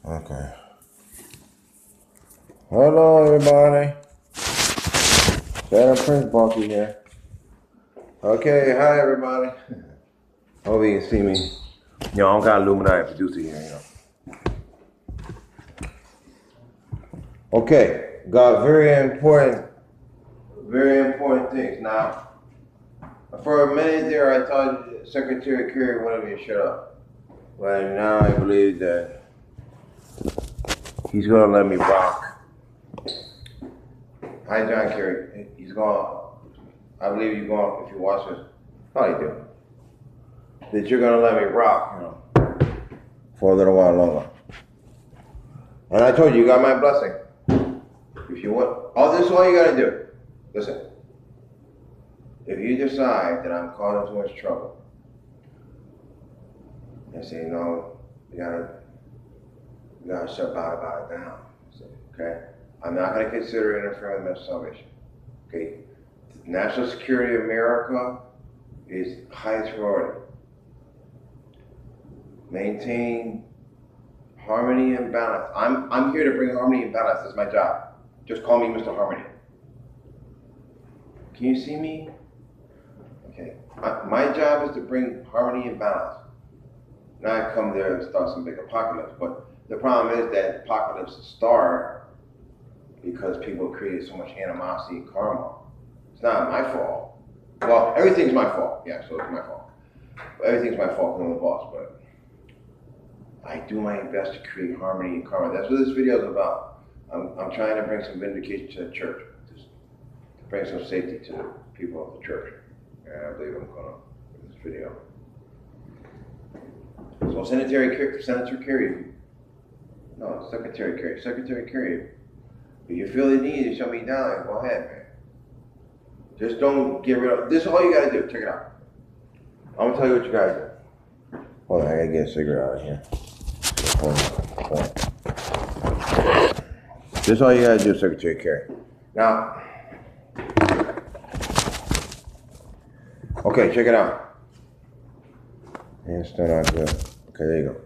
Okay. Hello, everybody. Santa Prince Bucky here. Okay, hi, everybody. Hope you can see me. I don't got Illuminati producer here, Okay, got very important things. Now, for a minute there, I thought Secretary Kerry wanted me to shut up. But now I believe that he's going to let me rock. Hi, John Kerry. He's going. I believe you're going. If you watch this, probably do. That you're going to let me rock, for a little while longer. And I told you, you got my blessing. If you want, this is all you got to do. Listen. If you decide that I'm causing too much trouble, and say, no, you gotta shut about it down. Okay? I'm not gonna consider interfering with my salvation. Okay? National security of America is highest priority. Maintain harmony and balance. I'm here to bring harmony and balance. That's my job. Just call me Mr. Harmony. Can you see me? Okay. My job is to bring harmony and balance. Not come there and start some big apocalypse. But the problem is that apocalypse start because people created so much animosity and karma. It's not my fault. Well, everything's my fault. Yeah, so it's my fault. Everything's my fault because I'm the boss, but I do my best to create harmony and karma. That's what this video is about. I'm trying to bring some vindication to the church, to bring some safety to the people of the church. And I believe I'm going to in this video. So Secretary Kerry, Secretary Kerry, if you feel the need to shut me down, go ahead, man. Just don't get rid of, this is all you gotta do, check it out. I'm gonna tell you what you gotta do. Hold on, I gotta get a cigarette out of here. Hold on. This is all you gotta do, Secretary Kerry. Now, okay, check it out. Yeah, it's still not good. Okay, there you go.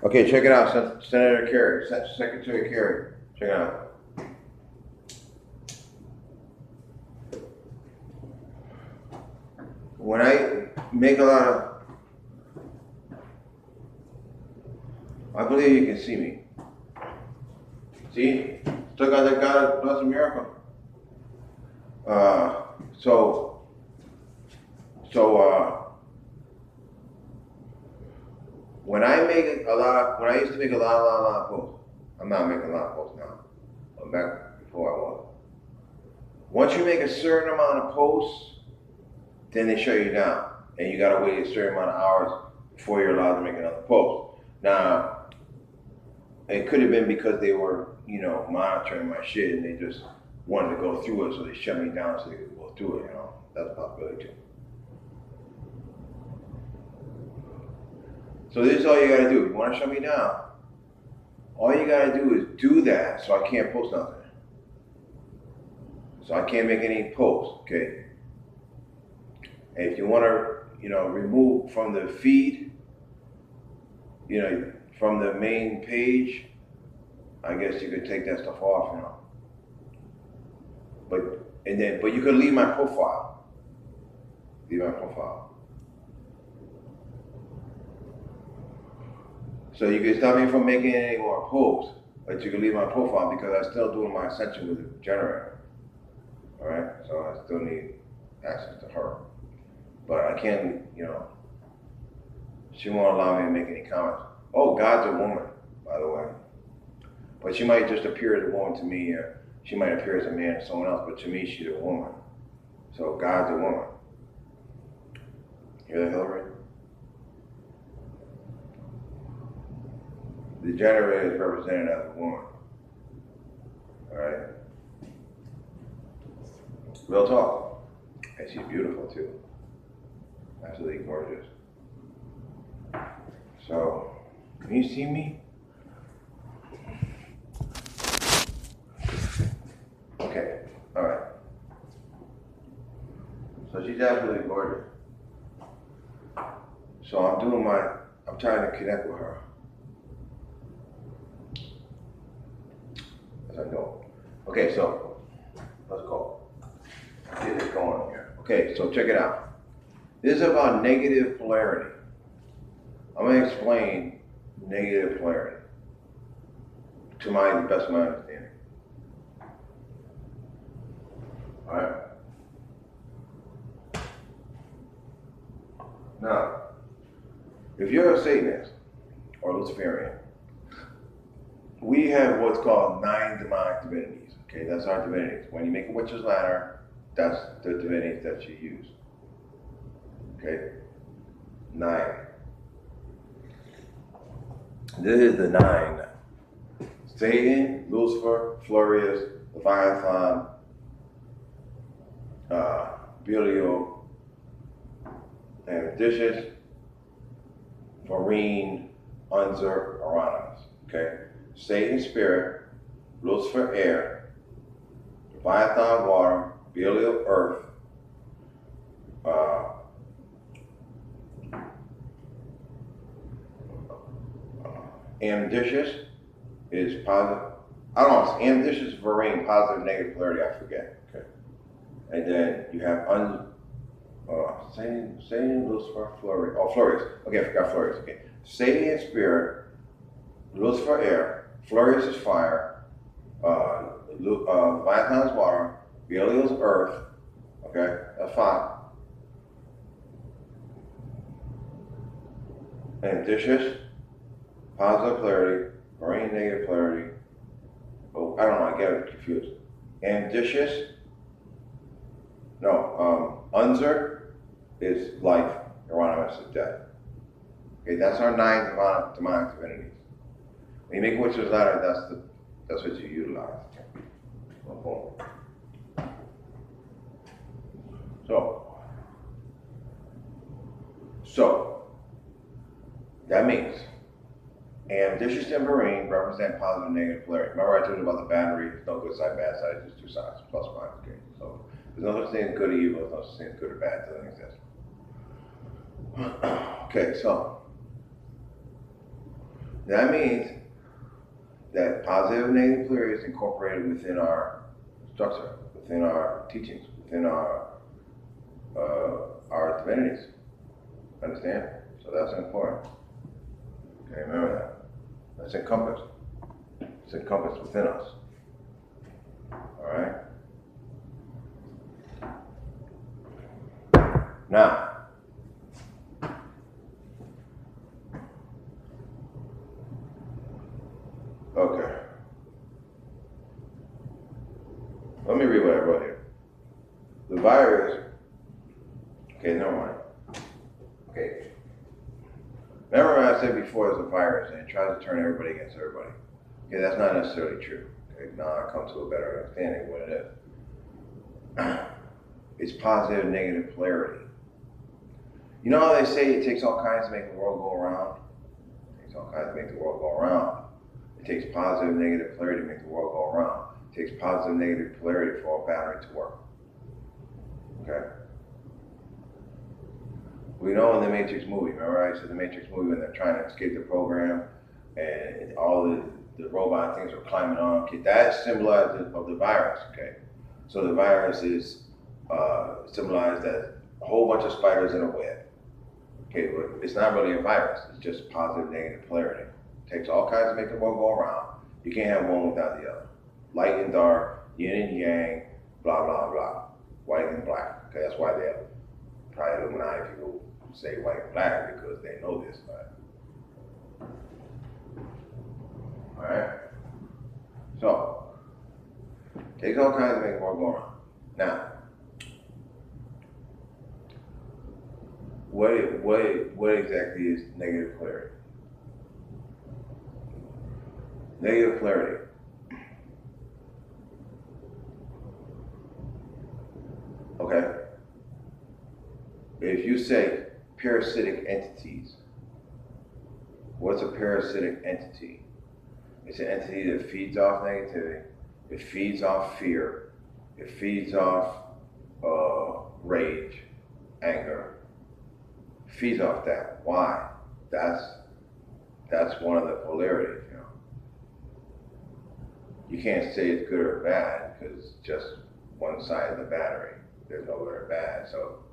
Okay, check it out, Senator Kerry, Secretary Kerry. Check it out. When I make a lot of, I believe you can see me. See? Still got that God bless America. When I used to make a lot of posts, I'm not making a lot of posts now. I'm back before I was. Once you make a certain amount of posts, then they shut you down. And you gotta wait a certain amount of hours before you're allowed to make another post. Now, it could have been because they were, monitoring my shit and they just wanted to go through it, so they shut me down so they could go through it, That's a possibility too. So this is all you gotta do. If you wanna shut me down, all you gotta do is do that so I can't post nothing. So I can't make any posts, okay? And if you wanna, remove from the feed, from the main page, I guess you could take that stuff off, But you could leave my profile. So you can stop me from making any more posts, but you can leave my profile because I'm still doing my ascension with the generator. Alright? So I still need access to her. But I can't, she won't allow me to make any comments. Oh, God's a woman, by the way. But she might just appear as a woman to me, or she might appear as a man or someone else, but to me, she's a woman. So God's a woman. Hear that, Hillary? The generator is represented as a woman. Alright? Real talk. And she's beautiful too. Absolutely gorgeous. So, can you see me? Okay, alright. So she's absolutely gorgeous. So I'm trying to connect with her. Okay, so let's go. Get this going here. Okay, so check it out. This is about negative polarity. I'm going to explain negative polarity to the best of my understanding. All right. Now, if you're a Satanist or Luciferian, we have what's called 9 demonic divinities. Okay, that's our divinities. When you make a witch's ladder, that's the divinities that you use. Okay, 9. This is the 9. Satan, Lucifer, Florius, Leviathan, Belial, Ambitious, Marine, Unzer, Uranus. Okay, Satan spirit, Lucifer air, Leviathan water, Belial earth, Ambitious is positive. I don't know. Ambitious, Marine, positive, negative polarity. I forget. Okay, and then you have Satan, Lucifer, Florius. Oh, Florius. Okay, I forgot Florius. Okay, Satan is spirit, Lucifer air, Florius is fire, Leviathan is water, Belial is earth. Okay, that's 5. Ambitious, positive polarity, Marine, negative polarity. Oh, I don't know. I get it confused. Ambitious. No, Unzer is life, Uranus is death. Okay, that's our 9 demonic divinities. When you make witch's ladder, that's what you utilize. So that means ambitious and marine represent positive and negative polarity. Remember I told you about the battery? There's no good side, bad side, just 2 sides, plus minus. Okay, so there's no such thing as good or evil, there's no such thing as good or bad, it doesn't exist. Okay, so that means that positive and negative polarity is incorporated within our structure, within our teachings, within our divinities. Understand? So that's important. Okay, remember that. That's encompassed. It's encompassed within us. All right? Now, okay. Let me read what I wrote here. The virus, okay, never mind. Okay. Remember what I said before, there's a virus and it tries to turn everybody against everybody. Okay, that's not necessarily true. Okay, now I come to a better understanding of what it is. It's positive and negative polarity. You know how they say it takes all kinds to make the world go around? It takes all kinds to make the world go around. It takes positive and negative polarity to make the world go around. It takes positive and negative polarity for a battery to work. Okay? We know in the Matrix movie, remember I said the Matrix movie when they're trying to escape the program and all the robot things are climbing on. Okay, that's symbolized of the virus, okay? So the virus is symbolized as a whole bunch of spiders in a web. Okay, but it's not really a virus, it's just positive, negative polarity. It takes all kinds to make the world go around. You can't have one without the other. Light and dark, yin and yang, blah, blah, blah. White and black. Okay, that's why they're probably Illuminati people say white and black because they know this, right? Alright? So, takes all kinds to make the world go around. Now, what exactly is negative polarity? Negative polarity. Okay? If you say parasitic entities, what's a parasitic entity? It's an entity that feeds off negativity, it feeds off fear, it feeds off rage, anger, feeds off that. Why? That's one of the polarities, you know. you can't say it's good or bad because it's just one side of the battery. There's no good or bad, so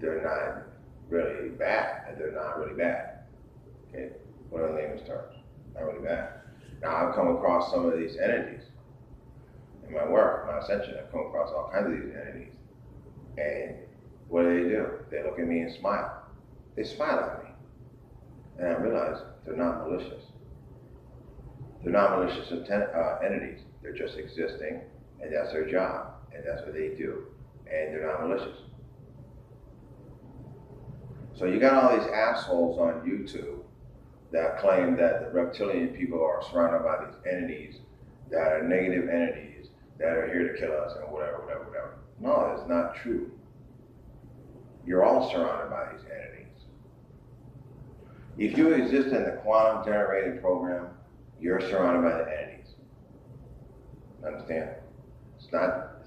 they're not really bad. They're not really bad. Okay, what are the layman's terms? Not really bad. Now I've come across some of these entities in my work, my ascension. I've come across all kinds of these entities, and what do? They look at me and smile. They smile at me, and I realize they're not malicious. They're not malicious entities. They're just existing, and that's their job, and that's what they do, and they're not malicious. So you got all these assholes on YouTube that claim that the reptilian people are surrounded by these entities that are negative entities that are here to kill us and whatever. No, that's not true. You're all surrounded by these entities. If you exist in the quantum generating program, you're surrounded by the entities. Understand? It's not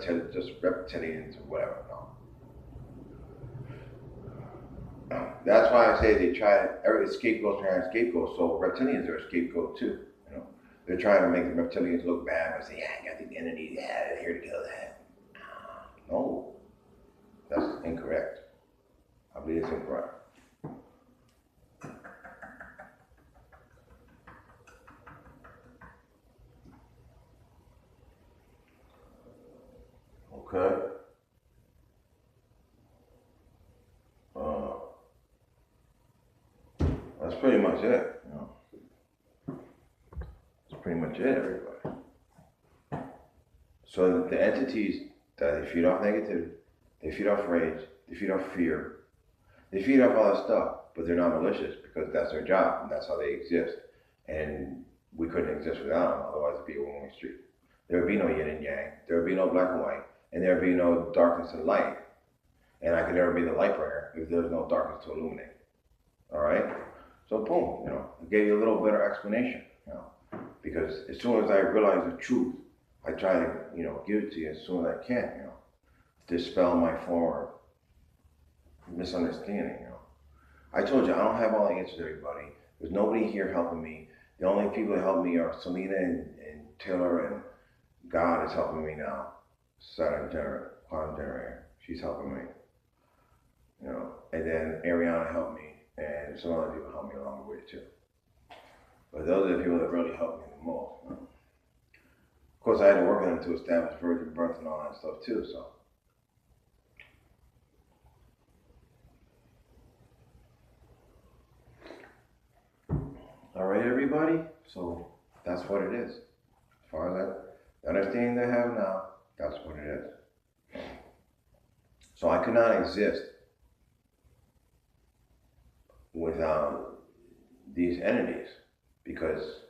just reptilians or whatever. No. That's why I say they try every scapegoat's trying to scapegoat. So reptilians are a scapegoat too. You know, they're trying to make the reptilians look bad and say, "Yeah, I got these entities. Yeah, they're here to kill that." No, that's incorrect. I believe it's incorrect. Okay. That's pretty much it. You know. That's pretty much it, everybody. So the entities that they feed off negativity, they feed off rage, they feed off fear, they feed off all that stuff, but they're not malicious because that's their job and that's how they exist. And we couldn't exist without them, otherwise it'd be a one-way street. There would be no yin and yang, there would be no black and white, and there would be no darkness and light. And I could never be the light bringer if there's no darkness to illuminate. All right? So boom, you know, I gave you a little better explanation, you know, because as soon as I realize the truth, I try to, you know, give it to you as soon as I can, you know, dispel my former misunderstanding, you know. I told you, I don't have all the answers, everybody. There's nobody here helping me. The only people that help me are Selena and Taylor, and God is helping me now. Saturn quantum generator, she's helping me, you know, and then Ariana helped me, and some other people helped me along the way too. But those are the people that really helped me the most. You know? Of course, I had to work on them to establish virgin birth and all that stuff too, so. All right, everybody, so that's what it is. As far as the understanding they have now, that's what it is. So I could not exist without these entities because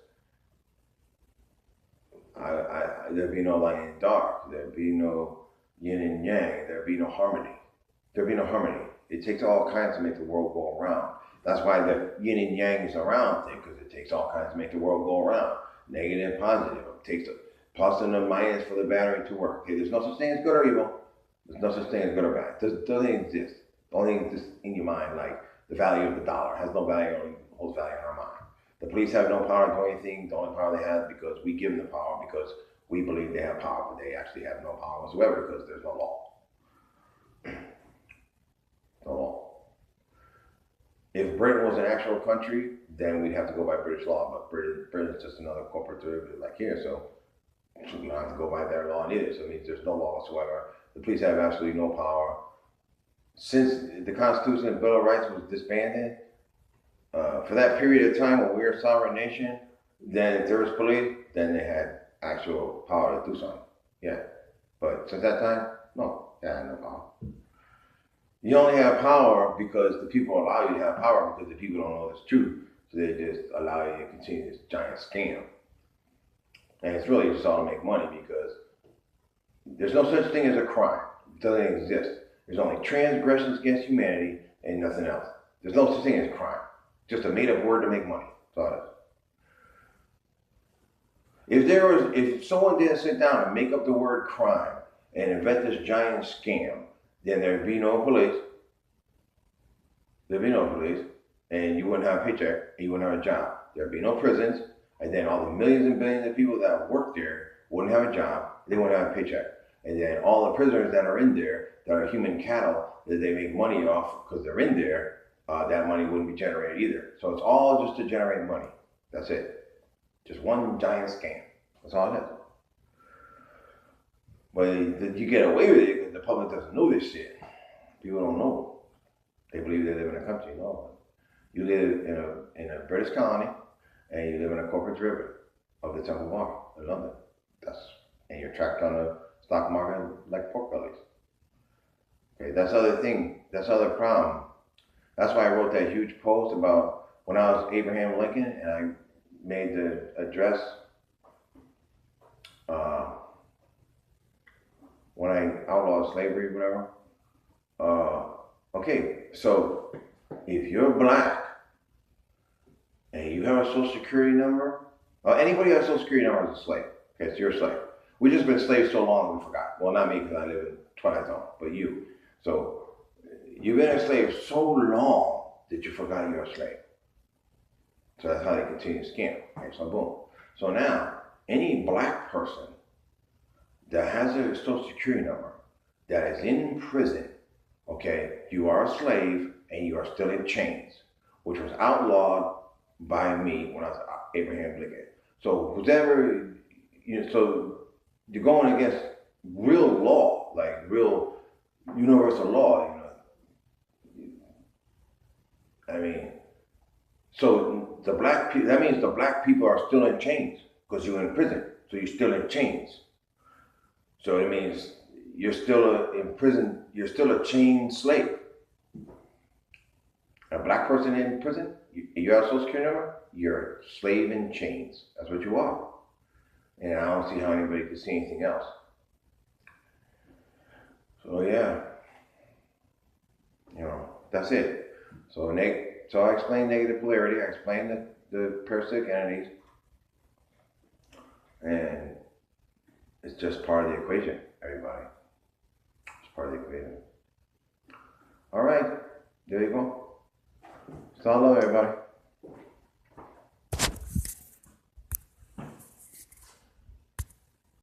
there'd be no light and dark, there'd be no yin and yang, there'd be no harmony. There'd be no harmony. It takes all kinds to make the world go around. That's why the yin and yang is around thing, because it takes all kinds to make the world go around. Negative and positive. It takes the plus and the minus for the battery to work. Okay, there's no such thing as good or evil. There's no such thing as good or bad. It doesn't exist. The only thing exists in your mind, like the value of the dollar, has no value, only holds value in our mind. The police have no power to do anything. The only power they have is because we give them the power because we believe they have power, but they actually have no power whatsoever because there's no law. No law. If Britain was an actual country, then we'd have to go by British law, but Britain is just another corporate derivative like here, so we don't have to go by their law either. So it means there's no law whatsoever. The police have absolutely no power. Since the Constitution and Bill of Rights was disbanded, for that period of time when we were a sovereign nation, then if there was police, then they had actual power to do something. Yeah. But since that time, no, they had no power. You only have power because the people allow you to have power because the people don't know it's true. So they just allow you to continue this giant scam. And it's really just all to make money because there's no such thing as a crime. It doesn't exist. There's only transgressions against humanity and nothing else. There's no such thing as crime. Just a made-up word to make money. That's all it is. If someone didn't sit down and make up the word crime and invent this giant scam, then there'd be no police. There'd be no police, and you wouldn't have a paycheck, and you wouldn't have a job. There'd be no prisons, And then all the millions and billions of people that work there wouldn't have a job, they wouldn't have a paycheck. And then all the prisoners that are in there, that are human cattle, that they make money off because they're in there, that money wouldn't be generated either. So it's all just to generate money. That's it. Just one giant scam. That's all it is. But you get away with it because the public doesn't know this shit. People don't know. They believe they live in a country. No. You live in a British colony, and you live in a corporate derivative of the Temple Bar in London. And you're tracked on the stock market like pork bellies. Okay, that's the other thing. That's the other problem. That's why I wrote that huge post about when I was Abraham Lincoln and I made the address when I outlawed slavery, whatever. Okay, so if you're black and you have a social security number, anybody who has a social security number is a slave. Okay, so you're a slave. We've just been slaves so long we forgot. Well, not me because I live in Twilight Zone, but you. So you've been a slave so long that you forgot you're a slave. So that's how they continue to scam. Okay, so boom. So now, any black person that has a social security number that is in prison, okay, you are a slave and you are still in chains, which was outlawed by me when I was Abraham Lincoln. So whoever, so you're going against real law, like real universal law, I mean, so the black people, that means the black people are still in chains because you're in prison, so you're still in chains. So it means you're still in prison, you're still a chained slave. A black person in prison, you have a social security number, you're a slave in chains. That's what you are. And I don't see how anybody could see anything else. So yeah, that's it. So I explained negative polarity, I explained the parasitic entities, and it's just part of the equation, everybody. It's part of the equation. All right, there you go. So I love everybody.